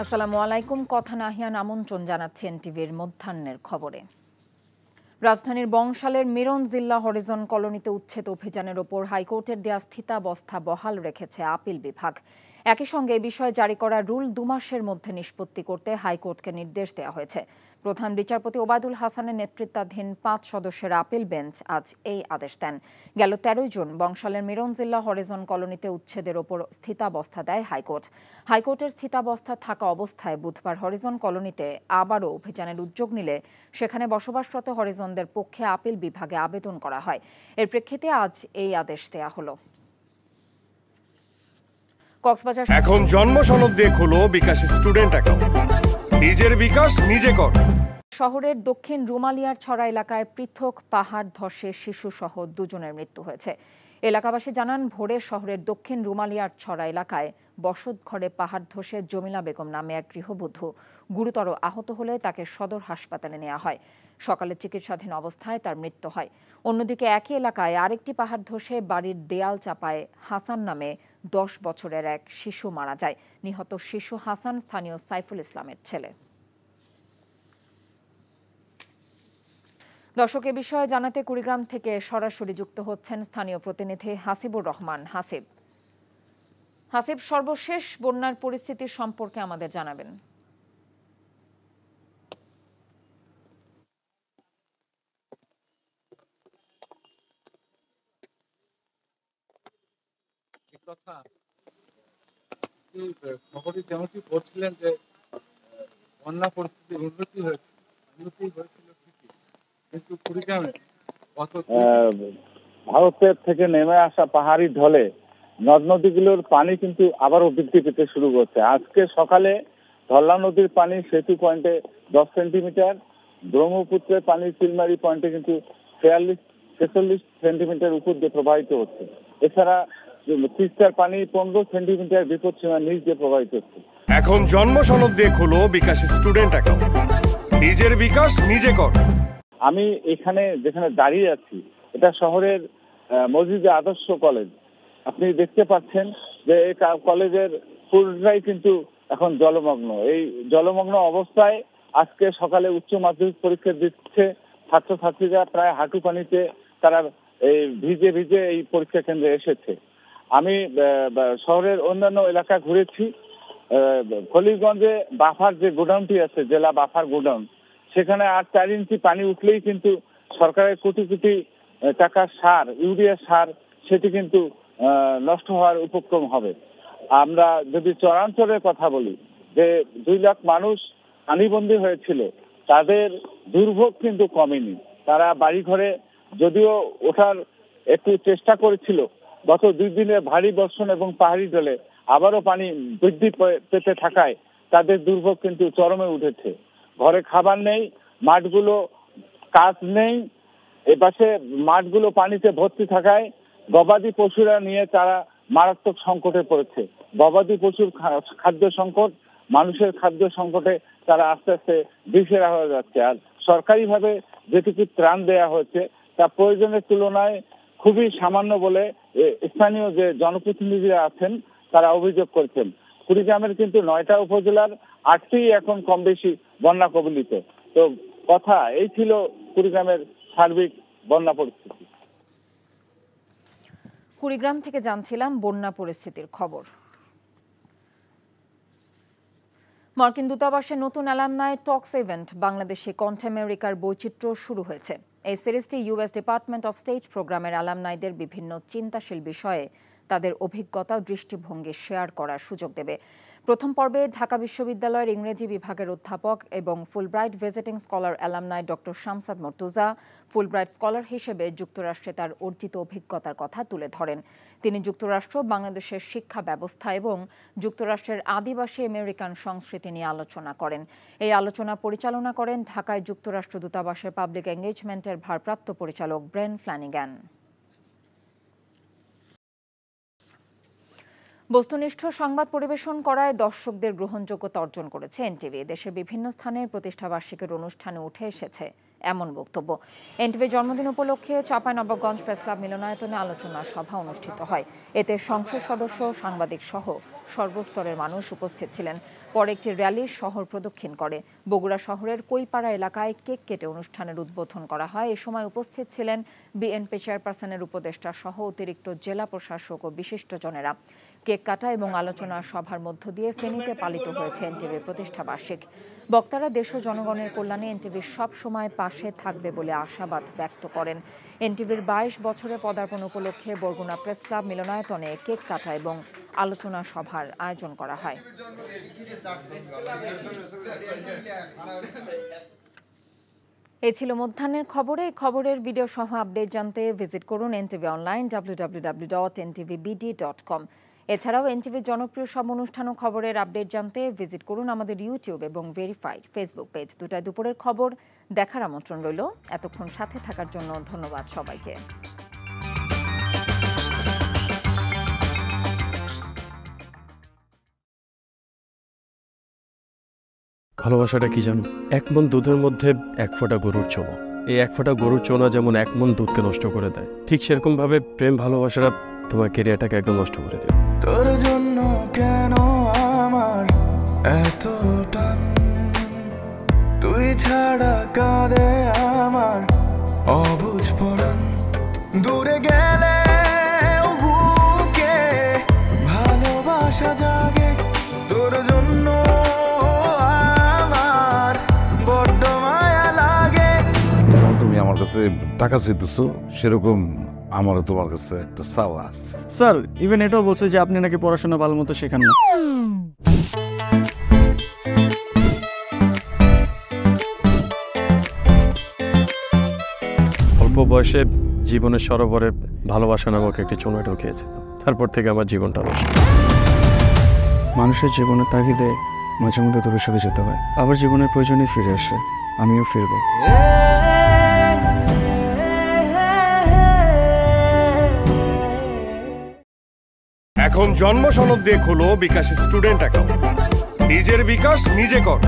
আসসালামু আলাইকুম। কথা নাহিয়ান আমন্ত্রণ জানাচ্ছি এনটিভির মধ্যাহ্নের খবরে। রাজধানীর বংশালের মিরন জিল্লা হরিজন কলোনিতে উচ্ছেদ অভিযানের ওপর হাইকোর্টের দেয়া স্থিতাবস্থা বহাল রেখেছে আপিল বিভাগ। একই সঙ্গে এ বিষয়ে জারি করা রুল ২ মাসের মধ্যে নিষ্পত্তি করতে হাইকোর্টকে নির্দেশ দেওয়া হয়েছে। প্রধান বিচারপতি ওবায়দুল হাসানের নেতৃত্বাধীন ৫ সদস্যের আপিল বেঞ্চ আজ এই আদেশ দেন। গেল ১৩ জুন বংশালের মিরন জিল্লা হরিজন কলোনিতে উচ্ছেদের ওপর স্থিতাবস্থা দেয় হাইকোর্ট। হাইকোর্টের স্থিতাবস্থা থাকা অবস্থায় বুধবার হরিজন কলোনিতে আবারও অভিযানের উদ্যোগ নিলে সেখানে বসবাসরত হরিজনদের পক্ষে আপিল বিভাগে আবেদন করা হয়। এর প্রেক্ষিতে আজ এই আদেশ দেয়া হলো। কক্সবাজার এখন জন্ম সনদ দিয়ে খোলো বিকাশ স্টুডেন্ট অ্যাকাউন্ট। নিজের বিকাশ নিজে কর। শহরের দক্ষিণ রুমালিয়ার ছড়া এলাকায় পৃথক পাহাড় ধসে শিশুসহ ২ জনের মৃত্যু হয়েছে। এলাকাবাসী জানান, ভোরে শহরের দক্ষিণ রুমালিয়ার ছড়া এলাকায় বসত ঘরে পাহাড় ধসে জমিলা বেগম নামে এক গৃহবধূ গুরুতর আহত হলে তাকে সদর হাসপাতালে নেওয়া হয়। সকালে চিকিৎসাধীন অবস্থায় তার মৃত্যু হয়। অন্যদিকে একই এলাকায় আরেকটি পাহাড় ধসে বাড়ির দেয়াল চাপায় হাসান নামে ১০ বছরের এক শিশু মারা যায়। নিহত শিশু হাসান স্থানীয় সাইফুল ইসলামের ছেলে। দর্শক, এ বিষয়ে জানাতে কুড়িগ্রাম থেকে সরাসরি যুক্ত হচ্ছেন স্থানীয় প্রতিনিধি হাসিবুর রহমান। হাসিব, সর্বশেষ বন্যার পরিস্থিতি সম্পর্কে আমাদের জানাবেন। খবরে যেমনটি বলছিলেন যে বন্যা পরিস্থিতির উন্নতি হয়েছিল ঠিকই, কিন্তু কুড়িগ্রামে ভারতের থেকে নেমে আসা পাহাড়ি ঢলে নদ নদীগুলোর পানি কিন্তু আবারও বৃদ্ধি পেতে শুরু করছে। আজকে সকালে ধল্লা নদীর পানি সেতু পয়েন্টে ১০ সেন্টিমিটার, ব্রহ্মপুত্রের পানি চিলমারি পয়েন্টে কিন্তু ৪৬ সেন্টিমিটার উপর দিয়ে প্রবাহিত হচ্ছে। এছাড়া তিস্তার পানি ১৫ সেন্টিমিটার বিপদসীমার নিচ দিয়ে প্রবাহিত হচ্ছে। এখন জন্ম সনদ দিয়ে খোলো বিকাশ স্টুডেন্ট অ্যাকাউন্ট। নিজের বিকাশ নিজে কর। আমি এখানে যেখানে দাঁড়িয়ে আছি, এটা শহরের মসজিদে আদর্শ কলেজ। আপনি দেখতে পাচ্ছেন যে এই কলেজের পুরোটাই কিন্তু এখন জলমগ্ন। এই জলমগ্ন অবস্থায় আজকে সকালে উচ্চ মাধ্যমিক পরীক্ষা দিচ্ছে ছাত্রছাত্রীরা প্রায় হাঁটু পানিতে তারা এই ভিজে ভিজে এই পরীক্ষা কেন্দ্রে এসেছে। আমি শহরের অন্যান্য এলাকা ঘুরেছি। খলিগঞ্জে বাফার যে গোডাউনটি আছে, জেলা বাফার গোডাউন, সেখানে আর ৪ ইঞ্চি পানি উঠলেই কিন্তু সরকারের কোটি কোটি টাকার সার, ইউরিয়া সার, সেটি কিন্তু নষ্ট হওয়ার উপক্রম হবে। আমরা যদি চরাঞ্চলের কথা বলি, যে ২ লাখ মানুষ পানিবন্দী হয়েছিল, তাদের দুর্ভোগ কিন্তু কমেনি। তারা বাড়িঘরে যদিও ওঠার একটু চেষ্টা করেছিল, গত ২ দিনে ভারী বর্ষণ এবং পাহাড়ি ঢলে আবারও পানি বৃদ্ধি পেতে থাকায় তাদের দুর্ভোগ কিন্তু চরমে উঠেছে। ঘরে খাবার নেই, মাঠগুলো কাজ নেই, এপাশে মাঠগুলো পানিতে ভর্তি থাকায় গবাদি পশুরা নিয়ে তারা মারাত্মক সংকটে পড়েছে। গবাদি পশুর খাদ্য সংকট, মানুষের খাদ্য সংকটে তারা আস্তে আস্তে দিশেহারা হয়ে যাচ্ছে। আর সরকারিভাবে যেটুকু ত্রাণ দেয়া হয়েছে তা প্রয়োজনের তুলনায় খুবই সামান্য বলে স্থানীয় যে জনপ্রতিনিধিরা আছেন তারা অভিযোগ করছেন। কুড়িগ্রামের কিন্তু ৯টা উপজেলার ৮টি এখন কম বেশি বন্যা কবলিত। তো কথা এই ছিল কুড়িগ্রামের সার্বিক বন্যা পরিস্থিতি। কুড়িগ্রাম থেকে জানছিলাম বন্যা পরিস্থিতির খবর। মার্কিন দূতাবাসের নতুন অ্যালামনাই টক্স ইভেন্ট বাংলাদেশে কণ্ঠ আমেরিকার বৈচিত্র্য শুরু হয়েছে। এই সিরিজটি ইউএস ডিপার্টমেন্ট অফ স্টেট প্রোগ্রামের অ্যালামনাইদের বিভিন্ন চিন্তাশীল বিষয়ে তাদের অভিজ্ঞতা ও দৃষ্টিভঙ্গি শেয়ার করার সুযোগ দেবে। প্রথম পর্বে ঢাকা বিশ্ববিদ্যালয়ের ইংরেজি বিভাগের অধ্যাপক এবং Fulbright visiting scholar alumni doctor Shamsad Murtaza Fulbright scholar হিসেবে যুক্তরাষ্ট্রে তার অর্জিত অভিজ্ঞতার কথা তুলে ধরেন। তিনি যুক্তরাষ্ট্র, বাংলাদেশের শিক্ষা ব্যবস্থা এবং যুক্তরাষ্ট্রের আদিবাসী আমেরিকান সংস্কৃতি নিয়ে আলোচনা করেন। এই আলোচনা পরিচালনা করেন ঢাকায় যুক্তরাষ্ট্র দূতাবাসের পাবলিক এঙ্গেজমেন্টের ভারপ্রাপ্ত পরিচালক ব্রেন ফ্ল্যানিগান। বস্তুনিষ্ঠ সংবাদ পরিবেশন করায় দর্শকদের গ্রহণযোগ্যতা অর্জন করেছে এনটিভি। দেশের বিভিন্ন স্থানে প্রতিষ্ঠাবার্ষিকীর অনুষ্ঠানে উঠে এসেছে এমন বক্তব্য। এনটিভির জন্মদিন উপলক্ষে চাঁপাইনবাবগঞ্জ প্রেস ক্লাব মিলনায়তনে আলোচনা সভা অনুষ্ঠিত হয়। এতে সংসদ সদস্য, সাংবাদিক সহ সর্বস্তরের মানুষ উপস্থিত ছিলেন। পরে একটি র্যালি শহর প্রদক্ষিণ করে। বগুড়া শহরের কৈপাড়া এলাকায় কেক কেটে অনুষ্ঠানের উদ্বোধন করা হয়। এ সময় উপস্থিত ছিলেন বিএনপি চেয়ারপারসনের উপদেষ্টা সহ অতিরিক্ত জেলা প্রশাসক ও বিশিষ্টজনেরা। কেক কাটা এবং আলোচনা সভার মধ্য দিয়ে ফেনীতে পালিত হয়েছে এনটিভির প্রতিষ্ঠা বার্ষিক। বক্তারা দেশ ও জনগণের কল্যাণে এনটিভির সব সময় পাশে থাকবে বলে আশাবাদ ব্যক্ত করেন। এনটিভির 22 বছরে পদার্পণ উপলক্ষে বরগুনা প্রেস ক্লাব মিলনায়তনে কেক কাটা এবং আলোচনা সভার আয়োজন করা হয়। এই ছিল মধ্যাহ্নের খবরে। খবরের ভিডিও সহ আপডেট জানতে ভিজিট করুন এনটিভি অনলাইন www.ntvbd.com। এছাড়াও এনটিভির জনপ্রিয় সব অনুষ্ঠান ও খবরের আপডেট জানতে ভিজিট করুন আমাদের ইউটিউব এবং ভেরিফাইড ফেসবুক পেজ। দুটায় দুপুরের খবর দেখার আমন্ত্রণ রইল। এতক্ষণ সাথে থাকার জন্য ধন্যবাদ সবাইকে। ভালোবাসাটা কি জানো? 1 মণ দুধের মধ্যে 1 ফোঁটা গরুর চোনা। এই 1 ফোঁটা গরুর চোনা যেমন 1 মণ দুধকে নষ্ট করে দেয়, ঠিক সেরকম ভাবে প্রেম ভালোবাসাটা তোমার ক্যারিয়ারটাকে একদম নষ্ট করে দেয়। তোর জন্য কেন আমার এত টান, তুই ছাড়া কাঁদে আমার অবুঝ পরাণ। দূরে গেলে বুকে ভালোবাসা জাগে, তোর জন্য আমার বড্ড মায়া লাগে। তুমি আমার কাছে টাকা চাইতেছো, সেরকম আমারও তোমার কাছে একটা চাওয়া আছে। স্যার ইভেন এটাও বলছে যে আপনি নাকি পড়াশোনা ভালো মতো শেখান না। অল্প বয়সে জীবনের সরোবরে ভালোবাসা নামক একটি চোনা ঢুকিয়েছে। তারপর থেকে আমার জীবনটা নষ্ট। মানুষের জীবনের তাগিদে মাঝে মধ্যে দূরে সরে যেতে হয়, আবার জীবনের প্রয়োজনে ফিরে আসে। আমিও ফিরবো। এখন জন্ম সনদ দিয়ে খোলো বিকাশ স্টুডেন্ট অ্যাকাউন্ট। নিজের বিকাশ নিজে কর।